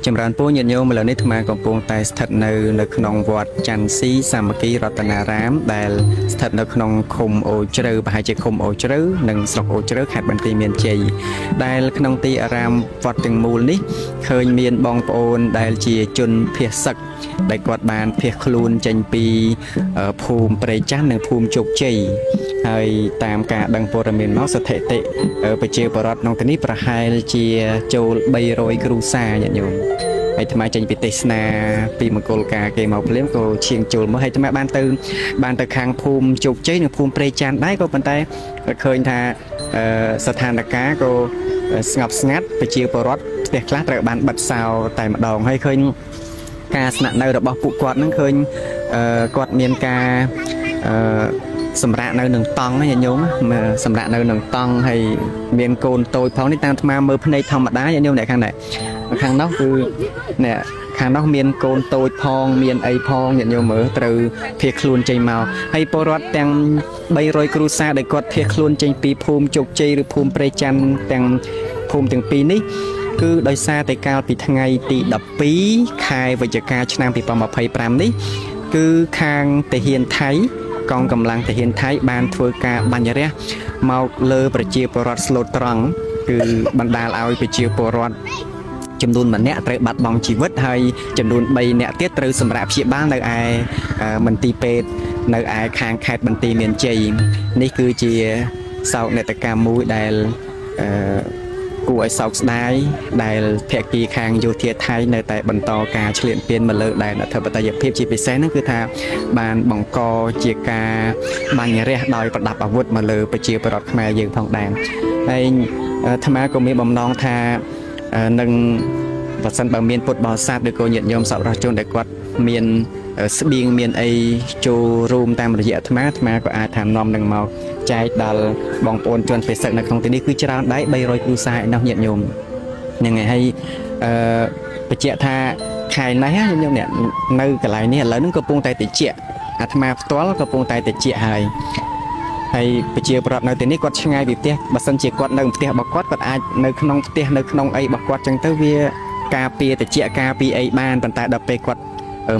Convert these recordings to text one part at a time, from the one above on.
ចម្រើនពរញាតិញោមឥឡូវនេះអាត្មាកំពុងតែស្ថិតនៅក្នុងវត្តច័ន្ទស៊ីសាមគ្គីរតនារាមដែលស្ថិតនៅក្នុងឃុំអូជ្រៅប្រហែលជាឃុំអូជ្រៅនិងស្រុកអូជ្រៅខេត្តបន្ទាយមានជ័យដែលក្នុងទីអារាមវត្តទាំងមូលនេះឃើញមានបងប្អូនដែលជាជនភៀសសឹកដែលគាត់បានភៀសខ្លួនចេញពីភូមិព្រៃចាស់និងភូមិជោគជ័យហើយតាមការដឹងព័ត៌មានមកស្ថិតិប្រជាពលរដ្ឋក្នុងទីនេះប្រហែលជាចូល300គ្រួសារញាតិញោមហើយអាត្មាចេញពីទេសនាពីមង្គលការគេមកភ្លាមក៏ឈៀងចូលមកហើយអាត្មាបានទៅខាងភូមិជោគជ័យនិងភូមិព្រៃចាន់ដែរក៏ប៉ុន្តែឃើញថាស្ថានភាពក៏ស្ងប់ស្ងាត់ប្រជាពលរដ្ឋផ្ទះខ្លះត្រូវបានបិទសោតែម្ដងហើយឃើញការស្នាក់នៅរបស់ពួកគាត់នឹងឃើញគាត់មានការសម្រាប់នៅនឹងតង់ញាតិញោមសម្រាប់នៅនឹងតង់ហើយមានកូនតូចផងនេះតាមអាត្មាមើលភ្នែកធម្មតាញាតិញោមអ្នកខាងនេះខាងនោះគឺអ្នកខាងនោះមានកូនតូចផងមានអីផងញាតិញោមមើលត្រូវភៀសខ្លួនចេញមកហើយពលរដ្ឋទាំង300គ្រួសារដែលគាត់ភៀសខ្លួនចេញពីភូមិជោគជ័យឬភូមិព្រៃច័ន្ទទាំងភូមិទាំងពីរនេះគឺដោយសារតែកាលពីថ្ងៃទី12ខែវិច្ឆិកាឆ្នាំ2025នេះគឺខាងទាហានថៃកងកម្លាំងទាហានថៃបានធ្វើការបាញ់រះមកលើប្រជាពលរដ្ឋស្លូតត្រង់គឺបណ្ដាលឲ្យប្រជាពលរដ្ឋចំនួន1នាក់ត្រូវបាត់បង់ជីវិតហើយចំនួន3នាក់ទៀតត្រូវសម្រាប់ព្យាបាលនៅឯមន្ទីរពេទ្យនៅឯខាងខេត្តបន្ទាយមានជ័យនេះគឺជាសោកនាដកម្មមួយដែលគួរឲ្យសោកស្ដាយដែលភាគីខាងយោធាថៃនៅតែបន្តការឈ្លានពានមកលើដែនអធិបតេយ្យភាពជាពិសេសហ្នឹងគឺថាបានបង្កជាការបាញ់រះដោយប្រដាប់អាវុធមកលើប្រជាពលរដ្ឋខ្មែរយើងផងដែរហើយអាត្មាក៏មានបំណងថានឹងបើសិនបើមានពុទ្ធបរិស័ទឬក៏ញាតិញោមសប្បុរសជនដែលគាត់មានស្បៀងមានអីចូលរួមតាមរយៈអាត្មាក៏អាចថានាំនឹងមកចែកដល់បងប្អូនជនភេសកនៅក្នុងទីនេះគឺច្រើនដែរ300គ្រួសារឯណោះញាតិញោមហ្នឹងហើយបញ្ជាក់ថាខែនេះញាតិញោមអ្នកនៅកន្លែងនេះឥឡូវហ្នឹងកំពុងតែតិចអាត្មាផ្ទាល់កំពុងតែតិចហើយប្រជាពលរដ្ឋនៅទីនេះគាត់ឆ្ងាយពីផ្ទះបើសិនជាគាត់នៅផ្ទះរបស់គាត់អាចនៅក្នុងផ្ទះនៅក្នុងអីរបស់គាត់ចឹងទៅវាការពារតិចការពារអីបានប៉ុន្តែដល់ពេលគាត់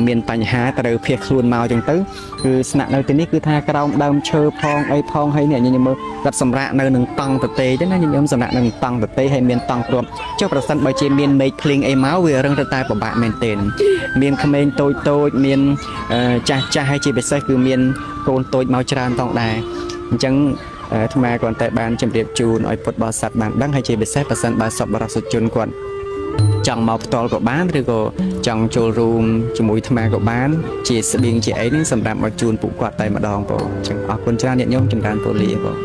មានបញ្ហាត្រូវភៀសខ្លួនមកចឹងទៅគឺស្នាក់នៅទីនេះគឺថាក្រោមដើមឈើផងអីផងហើយនេះញញមើលគាត់សម្រាកនៅនឹងតង់តទេចឹងណាញញឹមសម្រាកនៅនឹងតង់តទេហើយមានតង់គ្រាប់ចុះប្រសិនបើជាមានមេឃភ្លៀងអីមកវារឹងទៅតែពិបាកមែនទែនមានក្មេងតូចមានចាស់ហើយជាពិសេសគឺមានកូនតូចមកច្រើនផងដែរអញ្ចឹងអាត្មាគាត់តែបានជម្រាបជូនឲ្យពុទ្ធបរិស័ទបានដឹងហើយជាពិសេសបើសិនបើសប្បុរសជនគាត់ចង់មកផ្ទាល់ក៏បានឬក៏ចង់ចូលរួមជាមួយអាត្មាក៏បានជាស្បៀងជាអីនេះសម្រាប់មកជូនពួកគាត់តែម្ដងបងអញ្ចឹងអរគុណច្រើនញាតិញោមចម្រើនពរលាបង